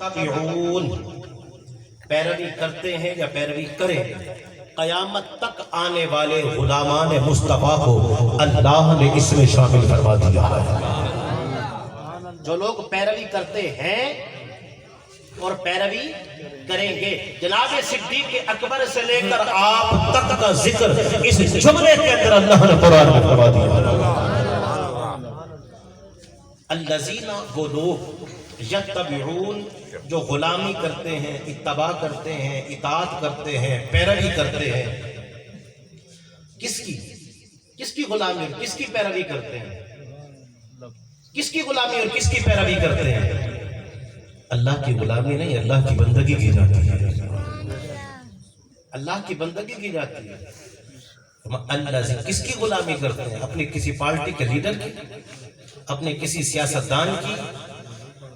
یتبعون پیروی کرتے ہیں یا پیروی کریں گے. قیامت تک آنے والے غلامان مصطفیٰ کو اللہ نے اس میں شامل فرما دیا ہے. جو لوگ پیروی کرتے ہیں اور پیروی کریں گے. جناب صدیق اکبر سے لے کر آپ تک کا ذکر اس جملے کے اندر اللہ نے قرآن میں فرما دیا. الذین وہ لوگ یتبعون جو غلامی کرتے ہیں، اتباع کرتے ہیں، اطاعت کرتے ہیں، پیروی کرتے ہیں. کس کی غلامی اور کس کی پیروی کرتے ہیں؟ کس کی غلامی اور کس کی پیروی کرتے ہیں؟ اللہ کی غلامی نہیں، اللہ کی بندگی کی جاتی ہے. اللہ کی بندگی کی جاتی ہے. اللہ کس کی غلامی کرتے ہیں؟ اپنی کسی پارٹی کے لیڈر کی، اپنے کسی سیاستدان کی،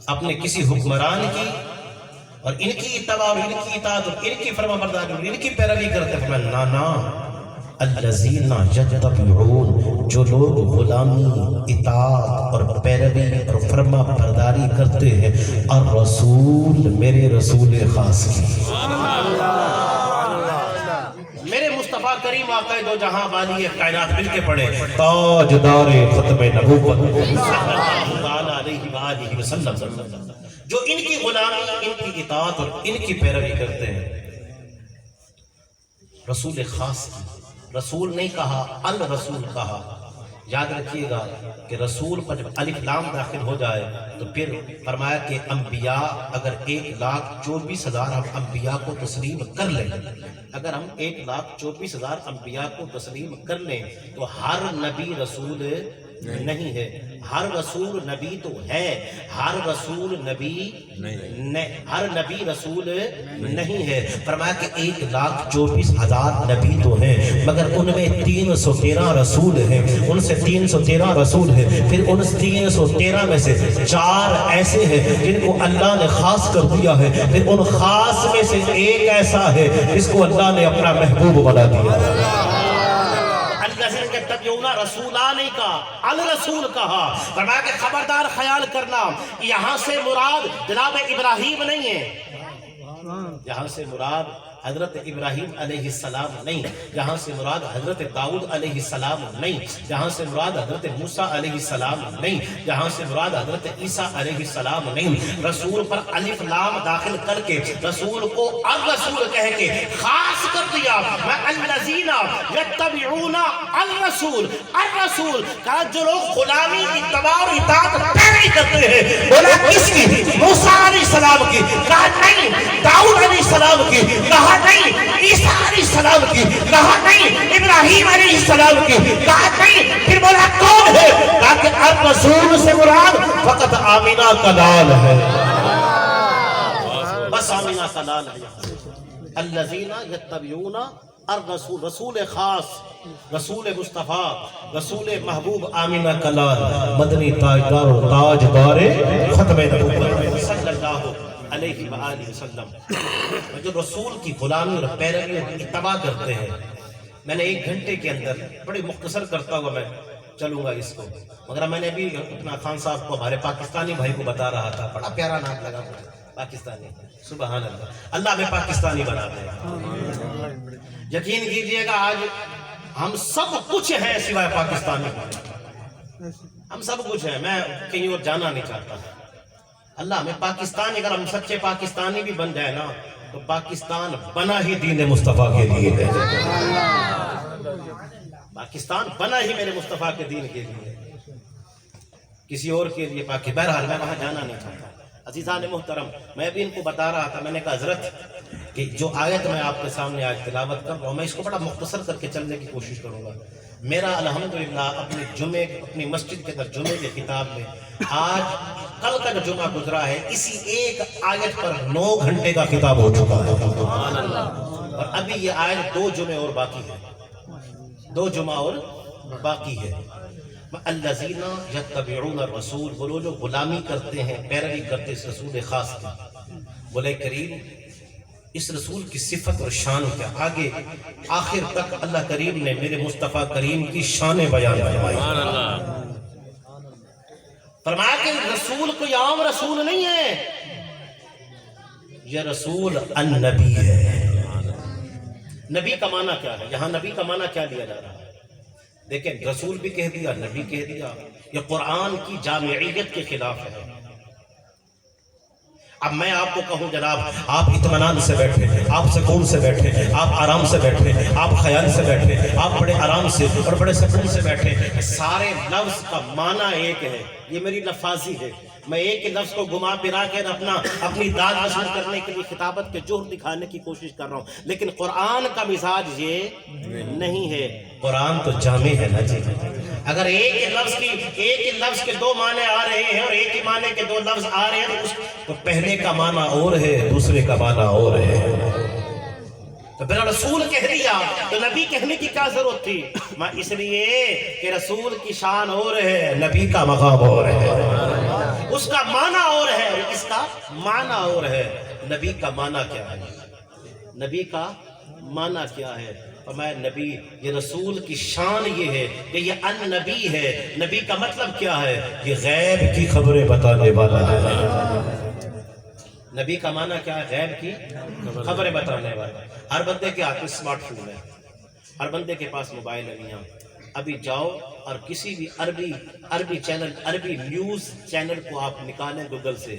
اپنے کسی حکمران کی، اور ان کی اتباع اور ان کی اطاعت اور ان کی فرما برداری اور ان کی پیروی کرتے ہیں. نا الذین یتبعون جو لوگ غلامی، اطاعت اور پیروی اور فرما برداری کرتے ہیں الرسول میرے رسول خاص کی، میرے مصطفیٰ کریم آقا دو جہاں والی کائنات مل کے پڑھے تاجدار ختم نبوت صلی اللہ علیہ وآلہ وسلم جو ان کی غلامی، ان کی اطاعت اور ان کی پیروی کرتے ہیں. رسول خاص کی، رسول نہیں کہا، الرسول کہا. یاد رکھیے گا کہ رسول پر جب الف لام داخل ہو جائے تو پھر فرمایا کہ انبیاء اگر 1,24,000 ہم انبیاء کو تسلیم کر لیں، اگر ہم 1,24,000 انبیاء کو تسلیم کر لیں تو ہر نبی رسول نہیں ہے. ہر رسول نبی تو ہے، ہر رسول نبی ہر نبی رسول نہیں ہے. فرمایا کہ 1,24,000 نبی تو ہیں مگر ان میں 313 رسول ہیں. ان سے 313 رسول ہیں، پھر ان 313 میں سے 4 ایسے ہیں جن کو اللہ نے خاص کر دیا ہے. پھر ان خاص میں سے ایک ایسا ہے جس کو اللہ نے اپنا محبوب بنا دیا. رسولہ نہیں کہا، الرسول کہا. فرمایا کہ خبردار خیال کرنا، یہاں سے مراد جناب ابراہیم نہیں ہے، یہاں سے مراد حضرت ابراہیم علیہ السلام نہیں، یہاں سے مراد حضرت داؤد علیہ السلام نہیں، یہاں سے مراد حضرت موسیٰ علیہ السلام نہیں، یہاں سے مراد حضرت عیسیٰ علیہ السلام نہیں. رسول پر الف لام داخل کر کے رسول کو الرسول کہہ کے خاص کر دیا. میں الذین یتبعون الرسول، الرسول کہا جو لوگ غلامی، اتباع اور اطاعت پیروی کرتے ہیں. بولا کس کی؟ موسیٰ علیہ السلام کی. کہا نہیں داؤد علیہ السلام کی. کہا نہیں عیسیٰ علیہ السلام کی. کہا نہیں ابراہیم علیہ السلام کی. کہا نہیں. پھر بولا کون ہے؟ کہا کہ الرسول سے مراد فقط آمینہ کا لال ہے، بس آمینہ کا لال ہے. الذین یتبعون الرسول، رسول خاص، رسول مصطفیٰ، رسول محبوب آمینہ کا لال، مدنی تاجدار و تاجدار ختم نبوت صلی اللہ علیہ وآلہ وسلم. جو رسول کی غلامی اور پیروی اور اتباع کرتے ہیں. میں نے 1 گھنٹے کے اندر بڑی مختصر کرتا ہوا میں چلوں گا اس کو، مگر میں نے ابھی اپنا خان صاحب کو ہمارے پاکستانی بھائی کو بتا رہا تھا، بڑا پیارا نام لگا مجھے پاکستانی. سبحان اللہ، اللہ میں پاکستانی بنا دے. یقین کیجئے گا آج ہم سب کچھ ہیں سوائے پاکستانی. ہم سب کچھ ہیں، میں کہیں اور جانا نہیں چاہتا. اللہ میں پاکستانی، اگر ہم سچے پاکستانی بھی بن جائے نا تو پاکستان بنا ہی دین مصطفیٰ کے لیے ہے. پاکستان بنا ہی میرے مصطفیٰ کے دین کے لیے، کسی اور کے لیے باقی. بہرحال میں وہاں جانا نہیں چاہتا. عزیزان محترم، میں بھی ان کو بتا رہا تھا، میں نے کہا حضرت کہ جو آیت میں آپ کے سامنے آج تلاوت کر رہا ہوں میں اس کو بڑا مختصر کر کے چلنے کی کوشش کروں گا. میرا الحمدللہ اپنے جمعے، اپنی مسجد کے اندر جمعے کے خطاب میں آج کل کا جو جمعہ گزرا ہے اسی ایک آیت پر 9 گھنٹے کا خطاب ہو چکا ہے. اور ابھی یہ آیت 2 جمعے اور باقی ہے، 2 جمعہ اور باقی ہے. الذین یتبعون الرسول، وہ لوگ جو غلامی کرتے ہیں، پیروی کرتے اس رسول خاص کی. بولے کریم اس رسول کی صفت اور شان کیا؟ آگے آخر تک اللہ کریم نے میرے مصطفیٰ کریم کی شان بیان فرمائی. فرمایا کہ رسول کوئی عام رسول نہیں ہے، یہ رسول النبی ہے۔ نبی کا معنی کیا ہے؟ یہاں نبی کا معنی کیا لیا جا رہا ہے؟ دیکھیں، رسول بھی کہہ دیا، نبی کہہ دیا، یہ قرآن کی جامعیت کے خلاف ہے۔ اب میں آپ کو کہوں جناب، آپ اطمینان سے بیٹھے، آپ سکون سے بیٹھے، آپ آرام سے بیٹھے، آپ خیال سے بیٹھے، آپ بڑے آرام سے اور بڑے سکون سے بیٹھے، سارے لفظ کا معنی ایک ہے، یہ میری لفاظی ہے، میں ایک ہی لفظ کو گما پھرا کے اپنی داد وصول کرنے کے لیے خطابت کے جوہر دکھانے کی کوشش کر رہا ہوں، لیکن قرآن کا مزاج یہ نہیں ہے۔ قرآن تو جامع ہے نا جی، اگر ایک ہی لفظ کے دو معنی آ رہے ہیں اور ایک ہی معنی کے دو لفظ آ رہے ہیں تو پہلے کا معنی اور ہے، دوسرے کا معنی اور ہے۔ تو پھر رسول کہہ دیا تو نبی کہنے کی کیا ضرورت تھی؟ میں اس لیے کہ رسول کی شان اور ہے، نبی کا مقام اور ہے، اس کا معنی اور ہے، اس کا معنی اور ہے۔ نبی کا معنی کیا ہے؟ نبی کا معنی کیا ہے؟ فرمایا نبی، یہ رسول کی شان یہ ہے کہ یہ النبی ہے۔ نبی کا مطلب کیا ہے؟ یہ غیب کی خبریں بتانے والا ہے۔ نبی کا معنی کیا ہے؟ غیب کی خبریں بتانے والا۔ ہر بندے کے ہاتھ میں اسمارٹ فون ہے، ہر بندے کے پاس موبائل ہے۔ میاں ابھی جاؤ اور کسی بھی عربی چینل، عربی نیوز چینل کو آپ نکالیں گوگل سے،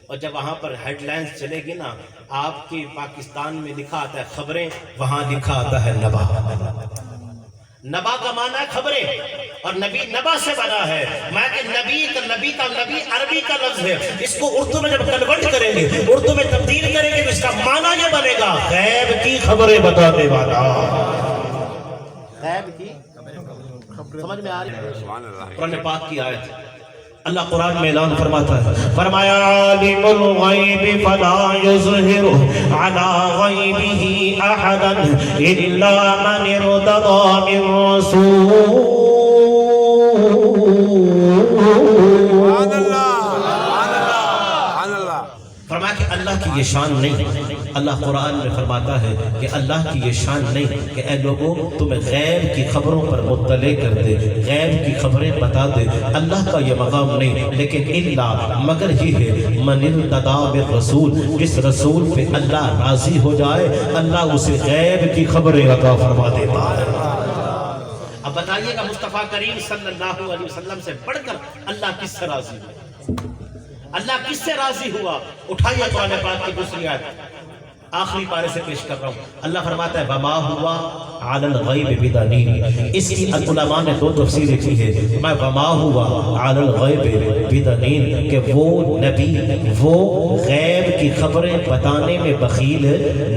اور جب وہاں پر ہیڈ لائنز چلے گی نا، آپ کی پاکستان میں لکھا آتا ہے خبریں، وہاں لکھا آتا ہے نبا۔ نبا کا معنی ہے خبریں، اور نبی نبا سے بنا ہے۔ میں کہ نبی عربی کا لفظ ہے، اس کو اردو میں جب کنورٹ کریں گے، اردو میں تبدیل کریں گے تو اس کا معنی یہ بنے گا غیب کی خبریں بتانے والا۔ غیب کی سمجھ میں آ رہی ہے؟ قرآن پاک کی آیت، اللہ قرآن میں اعلان فرماتا ہے، فرمایا عالم الغیب فلا یظہر علی غیبہ احدا الا من ارتضی من رسول۔ فرمایا کہ اللہ کی یہ شان نہیں، اللہ قرآن میں فرماتا ہے کہ اللہ کی یہ شان نہیں کہ اے لوگوں تمہیں غیب کی خبروں پر مطلع کر دے، غیب کی خبریں بتا دے، اللہ کا یہ مقام نہیں، لیکن الا مگر یہ ہے من ارتضی بالرسول، جس رسول پہ اللہ راضی ہو جائے اللہ اسے غیب کی خبریں عطا فرما دیتا ہے۔ اب بتائیے گا مصطفیٰ کریم صلی اللہ علیہ وسلم سے بڑھ کر اللہ کس سے راضی ہوا؟ اللہ کس سے راضی ہوا؟ اٹھائیے قرآن پاک کی دوسری آیت، آخری پارے سے پیش کر رہا ہوں۔ اللہ فرماتا ہے وما ہوا علی الغیب بدنین، اس کی علماء نے دو تفسیریں کی ہے، میں وما ہوا علی الغیب بدنین کہ وہ نبی وہ غیب کی خبریں بتانے میں بخیل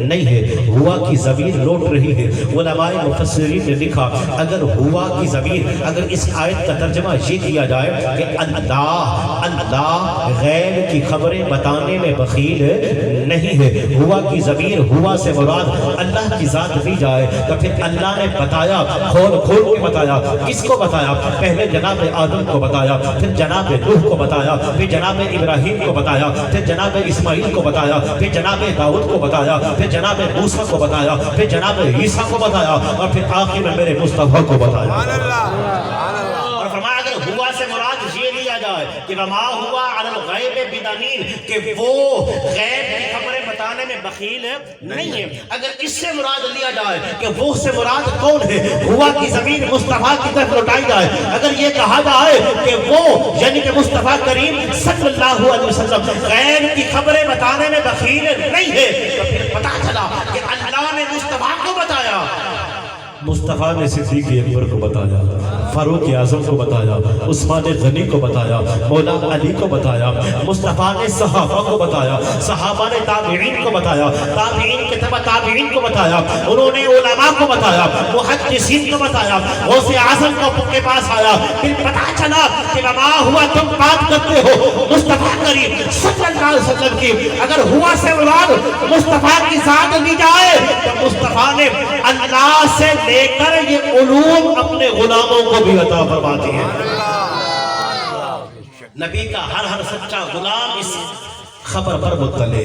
نہیں ہے، ہوا کی ضمیر لوٹ رہی ہے۔ علماء مفسرین نے لکھا اگر ہوا کی ضمیر، اگر اس آیت کا ترجمہ یہ کیا جائے کہ اللہ غیب کی خبریں بتانے میں بخیل نہیں ہے، ہوا کی ضمیر ہوا سے مراد اللہ کی ذات دی جائے تو پھر اللہ نے بتایا، کھول کے بتایا، کس کو بتایا؟ پہلے جناب آدم کو بتایا، پھر جناب نوح کو بتایا، پھر جناب ابراہیم کو بتایا، پھر جناب اسماعیل کو بتایا، پھر جناب داؤد کو بتایا، پھر جناب موسیٰ کو بتایا، پھر جناب عیسیٰ کو بتایا، اور پھر آخر میں میرے مصطفیٰ کو بتایا۔ اور فرمایا اگر ہوا سے مراد یہ لیا جائے کہ وما ہوا علی الغیب بدنین کہ وہ غیب کی خبریں بتانے میں بخیل نہیں ہے، اگر اس سے مراد لیا جائے کہ وہ سے مراد کون ہے، ہوا کی زمین مصطفیٰ کی طرف لوٹائی جائے، اگر یہ کہا جائے کہ وہ یعنی کہ مصطفیٰ کریم صلی اللہ علیہ وسلم غیب کی خبریں بتانے میں بخیل نہیں ہے، تو پھر پتا چلا کہ اللہ نے مصطفیٰ کو بتایا، مصطفیٰ نے صدیق اکبر کو بتایا، فاروق اعظم کو بتایا، عثمان غنی کو بتایا، مولانا علی کو بتایا، مصطفیٰ نے صحابہ کو بتایا، صحابہ نے تابعین کو بتایا، تابعین کے تبع تابعین کو بتایا، انہوں نے علماء کو بتایا، محدثین کو بتایا، غوث اعظم کو کے پاس آیا، پھر پتا چلا کہ وما ہوا تم بات کرتے ہو مصطفیٰ کریم صلی اللہ علیہ وسلم کی، اگر ہوا سے مراد مصطفیٰ کی ذات لی جائے تو مصطفیٰ نے اللہ سے لے کر یہ علوم اپنے غلاموں کو بھی عطا فرماتی ہیں۔ نبی کا ہر سچا غلام اس خبر پر مطلع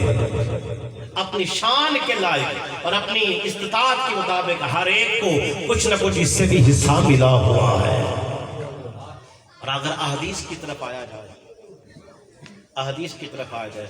اپنی شان کے لائق اور اپنی استطاعت کے مطابق ہر ایک کو کچھ نہ کچھ اس سے بھی حصہ ملا ہوا ہے۔ اور اگر احادیث کی طرف آیا جائے، احادیث کی طرف آیا جائے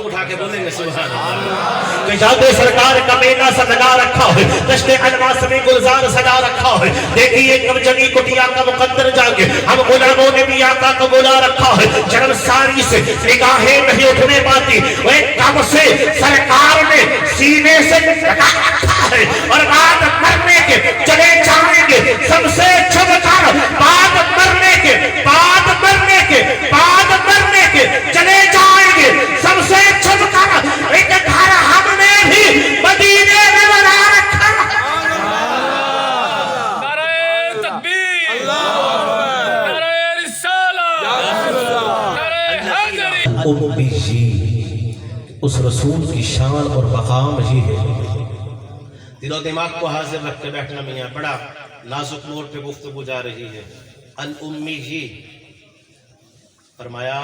تو اٹھا کے بولیں گے سبحان اللہ کہ جاد سرکار کا میلہ سا لگا رکھا ہے دشت الماس میں گلزار سجا رکھا ہے دیکھیے کب جگی کٹیا کا مقدر جاگے ہم غلاموں نے بھی آقا کو بلا رکھا ہے شرم ساری سے نگاہیں نہیں اٹھنے پاتی وہ کب سے سرکار نے سینے سے لگا رکھا ہے اور بعد مرنے کے چلے جائیں گے سب سے چھپ کر بعد مرنے کے چلے جائیں گے سب سے چھپ کر ایک گھر ہم نے بھی مدینے میں بنا رکھا نعرہ تکبیر نعرہ رسالہ نعرہ حیدری امی جی اس رسول کی شان اور مقام یہ ہے دل و دماغ کو حاضر رکھ کے بیٹھنا میاں بڑا نازک نور پہ گفتگو جا رہی ہے ان امی جی فرمایا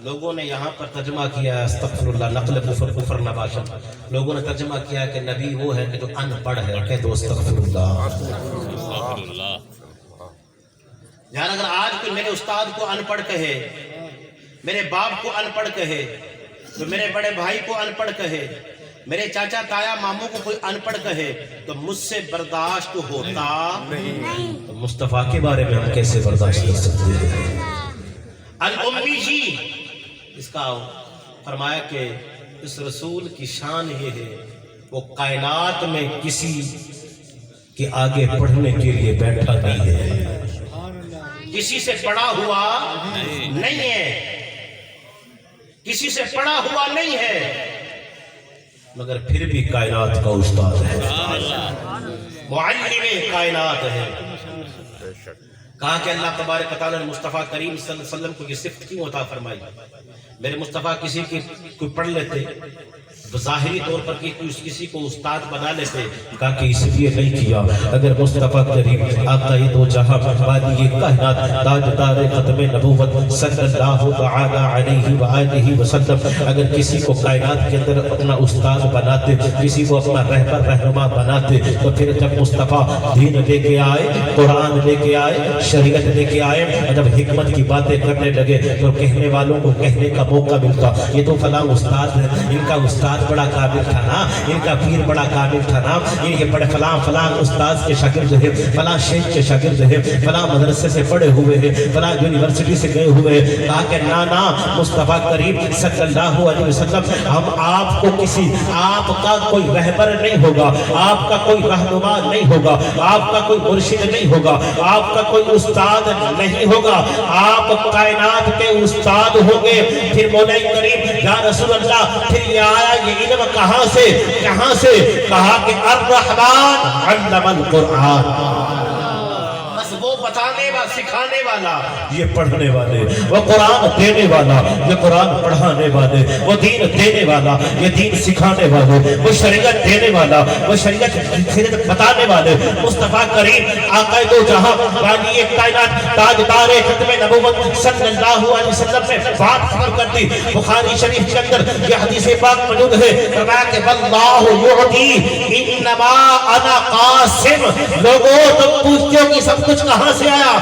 لوگوں نے یہاں پر ترجمہ کیا ہے استغفر اللہ نقل کفر نباشا لوگوں نے ترجمہ کیا ہے کہ نبی وہ ہے کہ جو ان پڑھ ہے کہہ دو استغفر اللہ یعنی اگر آج کوئی میرے استاد کو ان پڑھ کہے میرے باپ کو ان پڑھ کہے تو میرے بڑے بھائی کو ان پڑھ کہے میرے چاچا تایا ماموں کو کوئی ان پڑھ کہے تو مجھ سے برداشت ہوتا نہیں تو مصطفیٰ کے بارے میں ہم کیسے برداشت کر سکتے ہیں امی جی اس کا فرمایا کہ اس رسول کی شان یہ ہے وہ کائنات میں کسی کے آگے پڑھنے کے لیے بیٹھا نہیں ہے کسی سے پڑھا ہوا نہیں ہے کسی سے پڑھا ہوا نہیں ہے مگر پھر بھی کائنات کا استاد ہے معلم کائنات ہے کہا کہ اللہ تبارک و تعالی نے مصطفیٰ کریم صلی اللہ علیہ وسلم کو یہ صفت کیوں عطا فرمائی میرے مصطفیٰ کسی کی کوئی پڑھ لیتے ظاہری طور پر کسی کو استاد بنا لیتے کہا کہ اس لیے نہیں کیا اگر مصطفیٰ کریم آقا یہ دو جہاں بادی کائنات تاجدار ختم نبوت صلی اللہ تعالی علیہ وآلہ وسلم اگر کسی کو کائنات کے اندر اپنا استاد بناتے کسی کو اپنا رہبر رہنما بناتے تو پھر جب مصطفیٰ دین لے کے آئے قرآن لے کے آئے شریعت لے کے آئے اور جب حکمت کی باتیں کرنے لگے تو کہنے والوں کو کہنے کا موقع ملتا یہ تو فلاں استاد ہے ان کا استاد بڑا قابل تھا نا ان کا پیر بڑا قابل تھا نا ان کے بڑے فلاں استاد کے شاگرد ہیں فلاں شیخ کے شاگرد ہیں فلاں مدرسے سے پڑھے ہوئے ہیں فلاں یونیورسٹی سے گئے ہوئے ہیں کہا کہ نا مصطفیٰ کریم صلی اللہ علیہ وسلم ہم آپ کو کسی آپ کا کوئی رہبر نہیں ہوگا آپ کا کوئی رہنما نہیں ہوگا آپ کا کوئی مرشد نہیں ہوگا آپ کا کوئی استاد نہیں ہوگا آپ کائنات کے استاد ہوں گے پھر مولا کریم یا رسول اللہ پھر یہ آیا یہ علم کہاں سے کہا کہ الرحمن علم القرآن بس وہ بتانے والا سکھانے والا یہ پڑھنے والے وہ قرآن دینے والا یہ قرآن پڑھانے والے وہ دین دینے والا یہ دین سکھانے والے وہ شریعت دینے والا وہ شریعت بتانے والے مصطفیٰ کریم آقا دو جہاں بانی کائنات تاجدار ختم نبوت صلی اللہ علیہ وسلم نے بات خبر کر دی بخاری شریف کے اندر یہ حدیث پاک موجود ہے فرمایا کہ واللہ یعطی انما انا قاسم لوگوں تم پوچھتے ہو کہ سب کچھ کہاں سے آیا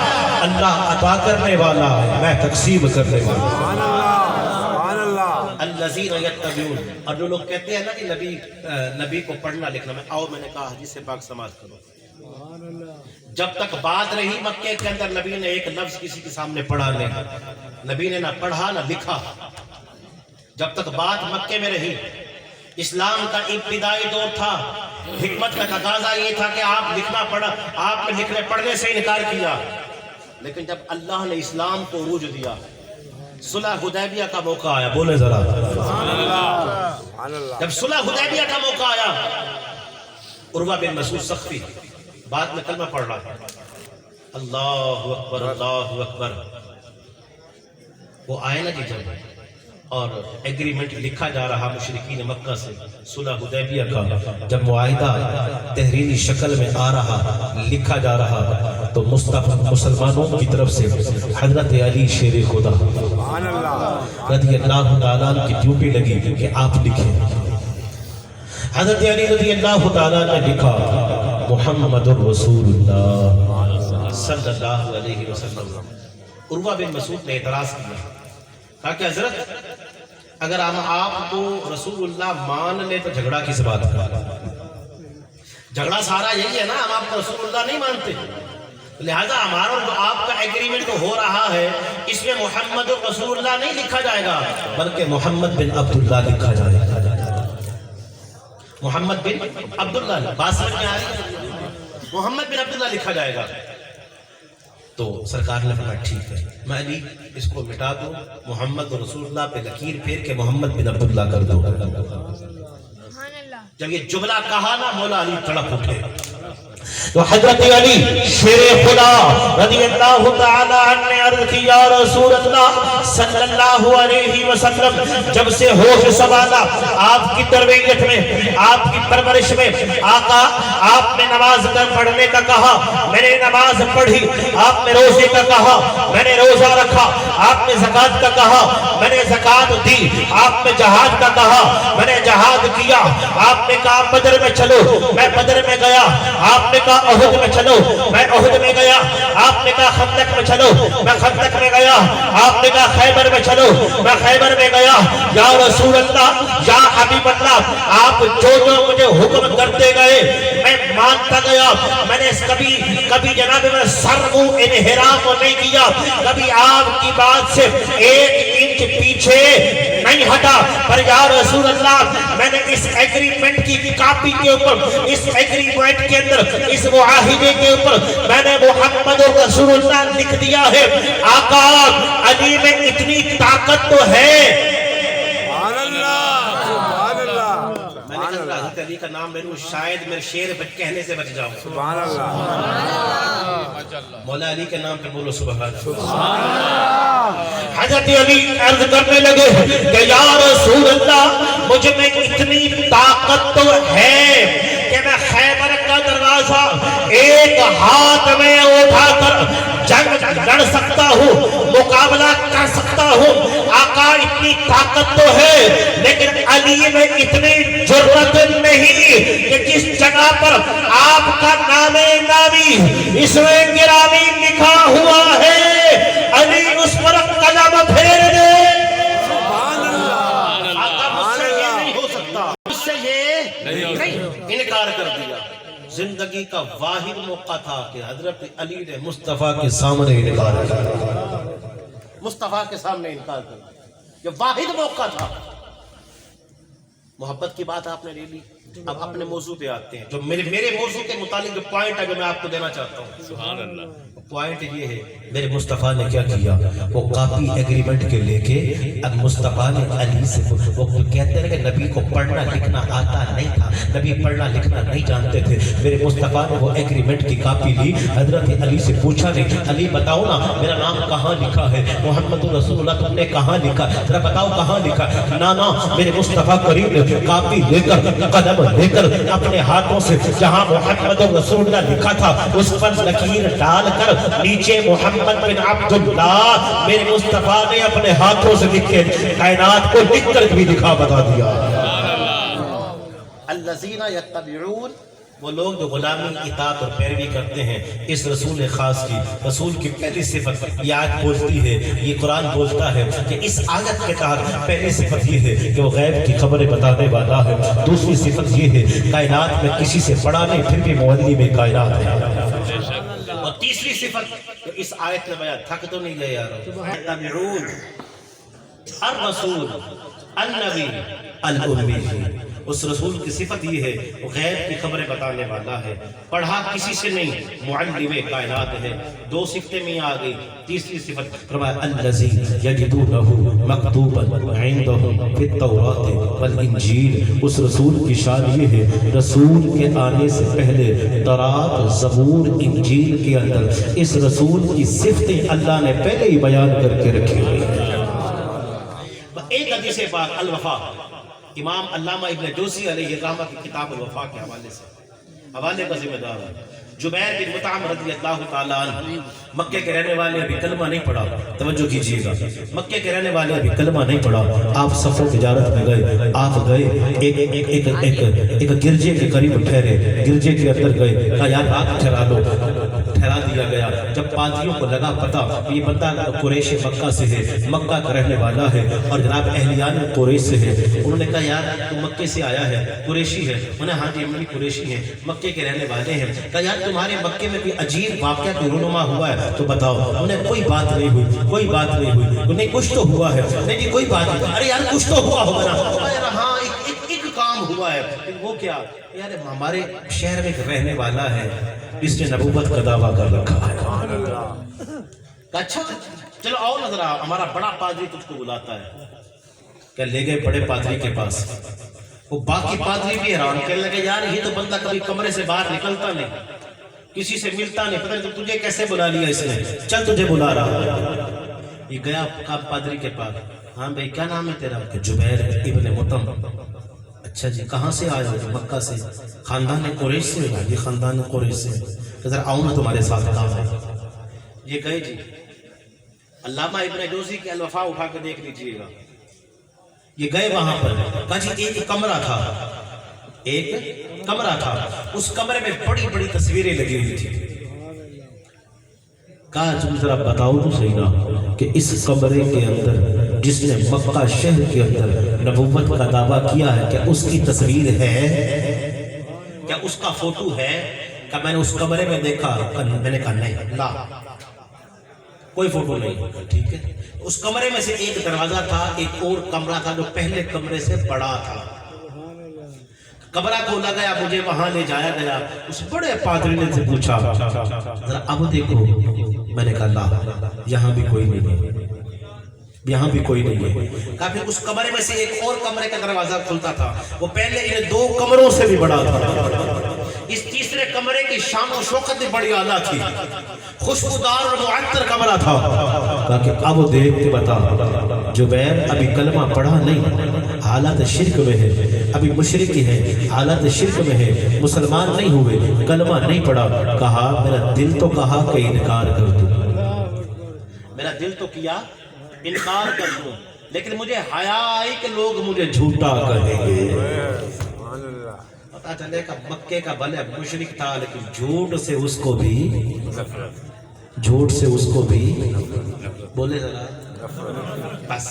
اللہ عطا کرنے والا میں تقسیم کرنے والا الذین یتبعون اور جو لوگ کہتے ہیں نا کہ نبی کو پڑھنا لکھنا میں آؤ میں نے کہا حدیث پاک سماعت کرو جب تک بات رہی مکے کے اندر نبی نے ایک لفظ کسی کے سامنے پڑھا نہیں نبی نے نہ پڑھا نہ لکھا جب تک بات مکے میں رہی اسلام کا ابتدائی دور تھا حکمت کا تقاضا یہ تھا کہ آپ لکھنا پڑھا آپ نے لکھنے پڑھنے سے انکار کیا لیکن جب اللہ نے اسلام کو عروج دیا صلح حدیبیہ کا موقع آیا بولے ذرا جب صلح حدیبیہ کا موقع آیا عروہ بن مسعود ثقفی بعد میں کلمہ پڑھ رہا اللہ اکبر اللہ اکبر وہ آئے نا جی جب اور ایگریمنٹ لکھا جا رہا مشرکین مکہ سے صلح حدیبیہ کا جب معاہدہ تحریری شکل میں آ رہا لکھا جا رہا تو مصطفیٰ مسلمانوں کی طرف سے حضرت علی شیر خدا رضی اللہ تعالیٰ کی ڈیوٹی لگی کہ آپ لکھیں حضرت علی رضی اللہ تعالیٰ نے لکھا محمد الرسول اللہ صلی اللہ علیہ وسلم عروہ بن مسعود نے اعتراض کیا کہا کہ حضرت اگر ہم آپ کو رسول اللہ مان لے تو جھگڑا کس بات کا؟ جھگڑا سارا یہی ہے نا، ہم آپ کو رسول اللہ نہیں مانتے، لہذا ہمارا جو آپ کا ایگریمنٹ ہو رہا ہے اس میں محمد رسول اللہ نہیں لکھا جائے گا بلکہ محمد بن عبداللہ لکھا جائے گا۔ محمد بن عبداللہ، بات سمجھ میں آ رہی ہے؟ محمد بن عبداللہ لکھا جائے گا۔ تو سرکار نے فرمایا ٹھیک ہے، میں علی اس کو مٹا دوں، محمد رسول اللہ پہ لکیر پھیر کے محمد بن عبداللہ کر دو۔ جب یہ جملہ کہا نا مولا علی تڑپ اٹھے۔ تو حضرت علی شیر خدا رضی اللہ تعالی عنہ نے عرض کی یا رسول اللہ صلی اللہ علیہ وسلم، جب سے ہوش سنبھالا آپ کی تربیت میں، آپ کی پرورش میں، آقا آپ نے نماز پڑھنے کا کہا، میں نے نماز پڑھی، آپ نے روزے کا کہا، میں نے روزہ رکھا، آپ نے زکوٰۃ کا کہا، میں نے زکوٰۃ دی، آپ نے جہاد کا کہا، میں نے جہاد کیا، آپ نے کہا بدر میں چلو، میں بدر میں گیا، آپ نے کہا احد میں چلو، میں احد میں گیا، آپ نے کہا خندق میں چلو، میں خندق میں گیا، آپ نے کہا خیبر میں چلو، میں خیبر میں گیا۔ یا رسول اللہ، یا حبیب اللہ، آپ جو جو مجھے حکم کرتے گئے میں مانتا گیا، میں نے کبھی جناب میں سر کو انحراف نہیں کیا، کبھی آپ کی بات سے 1 انچ پیچھے نہیں ہٹا، پر یا رسول اللہ میں نے اس ایگریمنٹ کی کاپی کے اوپر، اس ایگریمنٹ کے اندر، اس معاہدے کے اوپر میں نے محمد رسول اللہ لکھ دیا ہے۔ آقا علی میں اتنی طاقت تو ہے۔ میں نے کہا حضرت علی کا نام لے لوں شاید میرے شعر کہنے سے بچ جاؤں۔ سبحان اللہ۔ مولا علی کے نام پہ بولو سبحان اللہ۔ حضرت علی عرض کرنے لگے کہ یا رسول اللہ مجھ میں اتنی طاقت تو ہے کہ میں خیبر کا دروازہ ایک ہاتھ میں اٹھا کر جنگ لڑ سکتا ہوں، مقابلہ کر سکتا ہوں۔ آقا اتنی طاقت تو ہے، لیکن علی میں اتنی جرأت نہیں کہ جس جگہ پر آپ کا نام نامی اس میں گرامی لکھا ہوا ہے علی اس پر قلم پھیر دے۔ آقا مجھ سے یہ نہیں ہو سکتا، مجھ سے یہ نہیں، انکار کر دیا۔ زندگی کا واحد موقع تھا کہ حضرت علی نے مصطفیٰ کے سامنے انکار کیا، مصطفیٰ کے سامنے انکار کیا، یہ واحد موقع تھا۔ محبت کی بات آپ نے لے لی، اب اپنے موضوع پہ آتے ہیں، جو میرے موضوع کے متعلق جو پوائنٹ ہے جو میں آپ کو دینا چاہتا ہوں۔ سبحان اللہ۔ پوائنٹ یہ ہے میرے مصطفیٰ نے کیا کیا، وہ کاپی ایگریمنٹ کے لے کے اب مصطفیٰ نے علی سے، وہ کہتے ہیں کہ نبی کو پڑھنا لکھنا آتا نہیں تھا، نبی پڑھنا لکھنا نہیں جانتے تھے، میرے مصطفیٰ نے وہ ایگریمنٹ کی کاپی لی، حضرت علی سے پوچھا نہیں علی بتاؤ نا میرا نام کہاں لکھا ہے، محمد رسول اللہ تم نے کہاں لکھا، ذرا بتاؤ کہاں لکھا۔ نا میرے مصطفیٰ کریم نے کاپی لے کر قلم لے کر اپنے ہاتھوں سے جہاں محمد رسول اللہ لکھا تھا اس پر لکیر ڈال کر نیچے محمد بن عبداللہ میرے مصطفیٰ نے اپنے ہاتھوں سے لکھے کائنات کو لکھ کر بھی دکھا بتا دیا۔ الذین یتبعون، وہ لوگ جو غلامی اطاعت اور پیروی کرتے ہیں اس رسول خاص کی، رسول کی پہلی صفت یہ آیت بولتی ہے، یہ قرآن بولتا ہے کہ اس آیت کے تحت پہلی صفت یہ ہے کہ وہ غیب کی خبریں بتانے والا ہے، دوسری صفت یہ ہے کائنات میں کسی سے بڑا نہیں پھر بھی مولوی میں کائنات ہے، اور تیسری صفت اس آیت میں بیان تھک تو نہیں گئے یار، یتبعون الرسول النبی الامی، اس رسول کی صفت یہ ہے وہ غیب کی خبریں بتانے والا ہے، پڑھا کسی سے نہیں، معلم کائنات ہے۔ 2 صفتیں میں آ گئی، تیسری صفت فرمایا الذی یجدونہ مکتوبا عندہم فی التوراۃ والانجیل، اس رسول کی شان یہ ہے رسول کے آنے سے پہلے تورات، زبور، انجیل کے اندر اس رسول کی صفتیں اللہ نے پہلے ہی بیان کر کے رکھی ہوئی ہیں۔ ایک حدیث پاک الوفا، امام علامہ ابن جوزی علیہ الرحمہ کی کتاب الوفا کے حوالے کا ذمہ دار ہے۔ جبیر بن مطعم رضی اللہ تعالیٰ عنہ مکے کے رہنے والے ابھی کلمہ نہیں پڑھا، توجہ کیجئے گا، مکے کے رہنے والے ابھی کلمہ نہیں پڑھا، آپ سفر تجارت میں گئے، آپ گئے ایک گرجے کے قریب ٹھہرے، گرجے کے اندر گئے، کہا یار رات ٹھہرا ٹھہرا دیا گیا. جب پادریوں کو لگا پتا یہ بندہ قریش مکہ سے ہے, مکہ کا رہنے والا ہے اور جناب اہلیان قریش سے ہے, انہوں نے کہا یار تو مکے سے آیا ہے, قریشی ہے؟ انہوں نے ہاں جی ہم بھی قریشی ہیں, مکے کے رہنے والے ہیں. کہا یار تمہارے مکے میں کوئی عجیب واقعہ کوئی رونما ہوا ہے تو بتاؤ. انہوں نے کوئی بات نہیں ہوئی, کوئی بات نہیں ہوئی. نہیں کچھ تو ہوا ہے. نہیں جی کوئی بات نہیں. ارے یار کچھ تو ہوا ہوگا نا. ہاں ایک کام ہوا ہے. وہ کیا؟ یار ہمارے شہر میں ایک رہنے والا ہے جس نے نبوت کا دعویٰ کر رکھا ہے. اچھا چلو آؤ نظر آؤ, ہمارا بڑا پادری تجھ کو بلاتا ہے. کہ لے گئے بڑے پادری کے پاس. وہ باقی پادری بھی حیران کہنے لگے یار یہ تو بندہ کبھی کمرے سے باہر نکلتا نہیں, کسی سے ملتا نہیں, پتہ نہیں تجھے کیسے بلا لیا اس نے, چل تجھے بلا رہا. یہ گیا پادری کے پاس. ہاں بھائی کیا نام ہے تیرا؟ کہ جبیر ابن مطعم. اچھا جی کہاں سے آئے ہو؟ مکہ سے. خاندان قریش سے؟ یہ خاندان قریش سے. کہ ذرا آؤں نا تمہارے ساتھ کام ہے. یہ گئے جی, علامہ ابن جوزی کے الوفا اٹھا کے دیکھ لیجئے گا. یہ گئے وہاں پر. کہا جی ایک کمرہ تھا, ایک کمرہ تھا, اس کمرے میں بڑی بڑی تصویریں لگی ہوئی تھی. کہا تم ذرا بتاؤ تو صحیح نا کہ اس کمرے کے اندر جس نے مکہ شہر کے اندر نبوت کا دعویٰ کیا ہے کیا اس کی تصویر ہے, کیا اس کا فوٹو ہے؟ کہ میں نے اس کمرے میں دیکھا. میں نے کہا نہیں لا کوئی فوٹو نہیں. ٹھیک ہے. اس کمرے میں سے ایک دروازہ تھا, ایک اور کمرہ تھا جو پہلے کمرے سے بڑا تھا. کمرہ کھولا گیا, مجھے وہاں لے جایا گیا. اس بڑے پادری نے سے پوچھا ذرا اب دیکھو. میں نے کہا لا یہاں بھی کوئی نہیں ہے, یہاں بھی کوئی نہیں ہے. کہا پھر اس کمرے میں سے ایک اور کمرے کا دروازہ کھلتا تھا, وہ پہلے انہیں دو کمروں سے بھی بڑا تھا. اس تیسرے کمرے کی شان و شوکت بھی بڑی اعلیٰ تھی, خوشبودار اور معطر کمرہ تھا. کہا کہ اب دیکھ کے بتا جبیر ابھی کلمہ پڑھا نہیں, حالات شرک میں ہے, ابھی مشرکی ہے, حالات شرک میں ہے, مسلمان نہیں ہوئے, کلمہ نہیں پڑھا. کہا میرا دل تو کہا کہ انکار کر دوں, میرا دل تو کیا انکار کر دوں, لیکن مجھے حیا آئی کہ لوگ مجھے جھوٹا کہیں گے. پتا چلے کہ مکے کا بھلے مشرک تھا لیکن جھوٹ سے اس کو بھی, جھوٹ سے اس کو بھی بولے ذرا. بس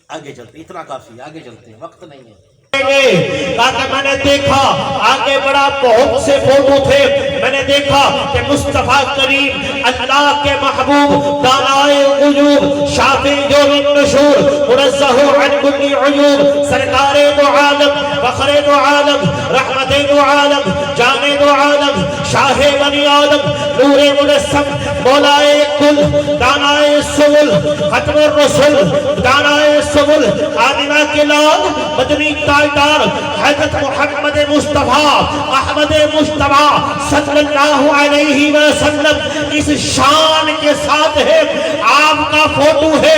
آگے چلتے, اتنا کافی, آگے چلتے ہیں, وقت نہیں ہے. کہا میں نے دیکھا آگے بڑا بہت سے فوٹو تھے. میں نے دیکھا کہ مصطفیٰ کریم اللہ کے محبوب دانائے غیوب شافی یوم النشور منزہ عن کل عیوب سرکار دو عالم فخر دو عالم رحمت دو عالم جان دو عالم شاہ بنی آدم نور مجسم مولائے کل دانائے سبل ختم الرسل دانائے سبل آمینہ کے لال مدنی تاجدار حضرت محمد مصطفیٰ احمد مصطفیٰ صلی اللہ علیہ وسلم اس شان کے ساتھ ہے. آپ کا فوٹو ہے,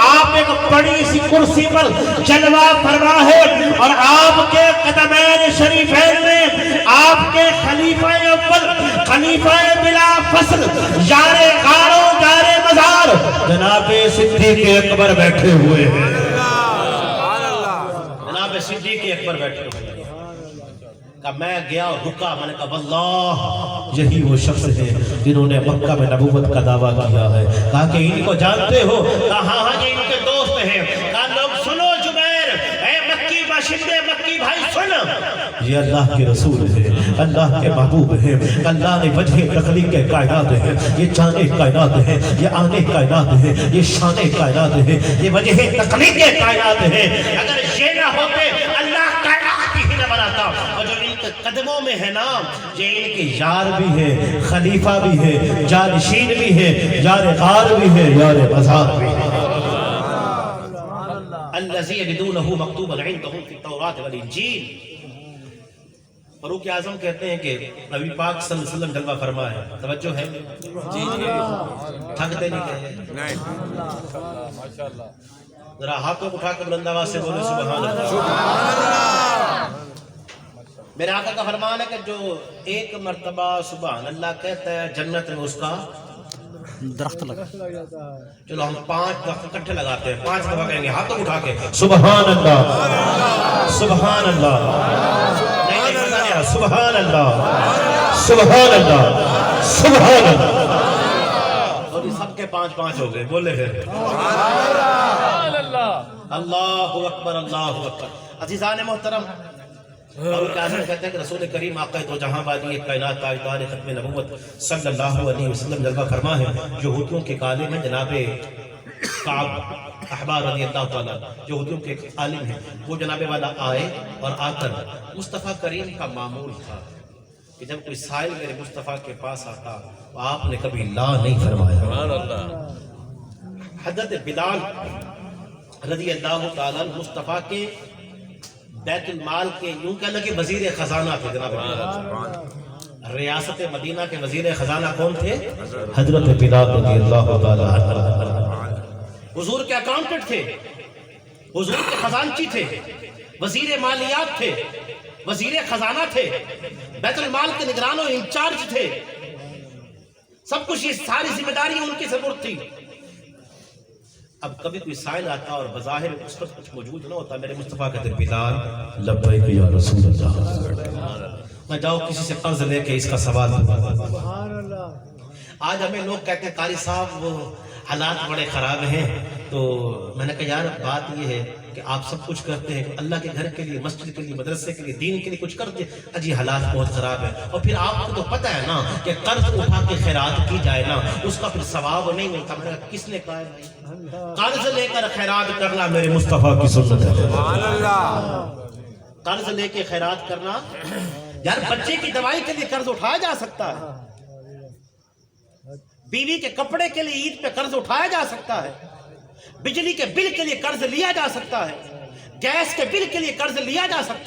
آپ ایک بڑی سی کرسی پر جلوہ فرما ہے اور آپ کے قدمین شریفین میں آپ کے خلیفہ اول خلیفہ بلا فصل یار غاروں یار مزار جناب صدیق اکبر بیٹھے ہوئے ہیں. جناب صدیق اکبر بیٹھے ہوئے ہیں. کہ میں گیا اور رکا, میں نے کہا واللہ یہی وہ شخص ہے جنہوں نے مکہ میں نبوت کا دعویٰ کیا ہے. کہا کہ ان کو جانتے ہو؟ کہا ہاں ہاں یہ ان کے دوست ہیں. کہا لوگ سنو جبیر, اے مکی باشندے مکی بھائی سن, یہ اللہ کے رسول ہے, اللہ کے محبوب ہے. اللہ نے وجہ تخلیق کائنات ہے, یہ جانے کائنات ہے, یہ آنے کائنات ہے, یہ شان کائنات ہے, یہ وجہ تخلیق کائنات ہے. اگر یہ نہ ہوتے اللہ کائنات ہی نہ بناتا. اور جو ان کے قدموں میں ہے نا, یہ ان کے یار بھی ہے, خلیفہ بھی ہے, جانشین بھی ہے, یار غار بھی ہے, یار مزار بھی ہے. الذی یجدونہ مکتوبا عندہم فی التوراۃ والانجیل. فاروق اعظم کہتے ہیں کہ نبی پاک صلی اللہ علیہ وسلم جلوہ فرما ہے. توجہ ہے جی جی, تھکتے نہیں کہیں. ذرا ہاتھوں کو اٹھا کے بلند آواز سے بولے سبحان اللہ. میرے آقا کا فرمان ہے کہ جو ایک مرتبہ سبحان اللہ کہتا ہے جنت میں اس کا درخت لگا. چلو ہم 5 درخت اکٹھے لگاتے ہیں, 5 دفعہ کہیں گے ہاتھوں اٹھا کے سبحان اللہ سبحان اللہ نہیں نہیں, سبحان اللہ سبحان اللہ سبحان اللہ. اور یہ سب کے 5 ہو گئے. بولے پھر اللہ اکبر اللہ اکبر. عزیزان محترم، اور کیا کہتے ہیں کہ رسول کریم آقا دو جہاں والی کائنات تاجدار ختم نبوت صلی اللہ علیہ وسلم جلوہ فرما ہے. یہودیوں کے عالم ہیں جناب کعب احبار رضی اللہ تعالیٰ، یہودیوں کے عالم ہیں. وہ جناب والا آئے اور آ کر مصطفیٰ کریم کا معمول تھا کہ جب کوئی سائل میرے مصطفیٰ کے پاس آتا تو آپ نے کبھی لا نہیں فرمایا. حضرت بلال رضی اللہ تعالیٰ مصطفیٰ کے بیت المال کے یوں کہنا کہ وزیر خزانہ تھے. جناب ریاست مدینہ کے وزیر خزانہ کون تھے؟ حضرت بلال رضی اللہ تعالیٰ عنہ. حضور کے اکاؤنٹنٹ تھے، حضور کے خزانچی تھے، وزیر مالیات تھے، وزیر خزانہ تھے، بیت المال کے نگران و انچارج تھے. سب کچھ، یہ ساری ذمہ داری ان کی سپرد تھی. اب کبھی کوئی سائل آتا اور بظاہر اس پر کچھ موجود نہ ہوتا، میرے مصطفیٰ کہتے بلال لبیک یا رسول اللہ. میں جاؤ کسی سے قرض لے کے اس کا سوال. آج ہمیں لوگ کہتے ہیں قاری صاحب وہ حالات بڑے خراب ہیں. تو میں نے کہا یار بات یہ ہے کہ آپ سب کچھ کرتے ہیں، اللہ کے گھر کے لیے، مسجد کے لیے، مدرسے کے لیے، دین کے لیے کچھ کرتے ہیں. اجی حالات بہت خراب ہیں. اور پھر آپ کو تو پتہ ہے نا کہ قرض اٹھا کے خیرات کی جائے نا اس کا پھر ثواب نہیں ملتا. میں نے کہا کس نے کہا ہے بھائی قرض لے کر خیرات کرنا میرے مصطفیٰ کی سنت ہے. قرض لے کے خیرات کرنا. یار بچے کی دوائی کے لیے قرض اٹھایا جا سکتا ہے، بیوی کے کپڑے کے لیے عید پہ قرض اٹھایا جا سکتا ہے، بجلی کے بل کے لیے قرض لیا جا سکتا ہے، گیس کے بل کے لیے قرض لیا جا سکتا